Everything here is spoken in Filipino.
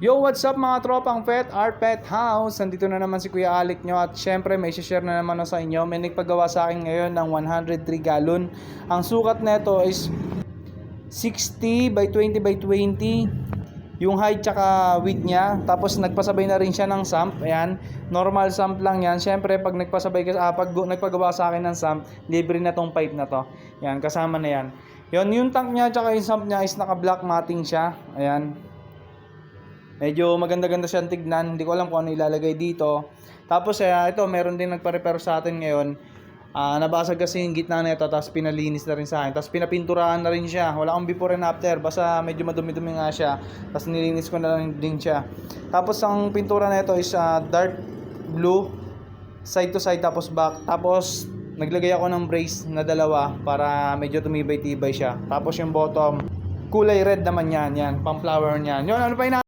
Yo, what's up mga tropang pet, Art Pet House? Nandito na naman si Kuya Alec nyo at syempre may share na naman ako sa inyo. May nagpagawa sa akin ngayon ng 103 gallon. Ang sukat nito is 60 by 20 by 20 yung height tsaka width niya. Tapos nagpasabay na rin siya ng sump. Ayan, normal sump lang yan. Syempre pag nagpagawa sa akin ng sump, libre na tong pipe na to. Ayan, kasama na yan. Yung tank niya tsaka yung sump niya is naka black matting siya. Ayan, medyo maganda-ganda siyang tignan. Hindi ko alam kung ano ilalagay dito. Tapos ito, meron din nagpa-repair sa atin ngayon. Nabasag kasi yung gitna nito, tapos pinalinis na rin sa akin. Tapos pinapinturahan na rin siya. Wala akong before and after, basta medyo madumi-dumi nga siya. Tapos nilinis ko na rin din siya. Tapos ang pintura nito is dark blue, side to side tapos back. Tapos naglagay ako ng brace na dalawa para medyo tumibay-tibay siya. Tapos yung bottom, kulay red naman yan, pang flower niyan. Yun, ano pa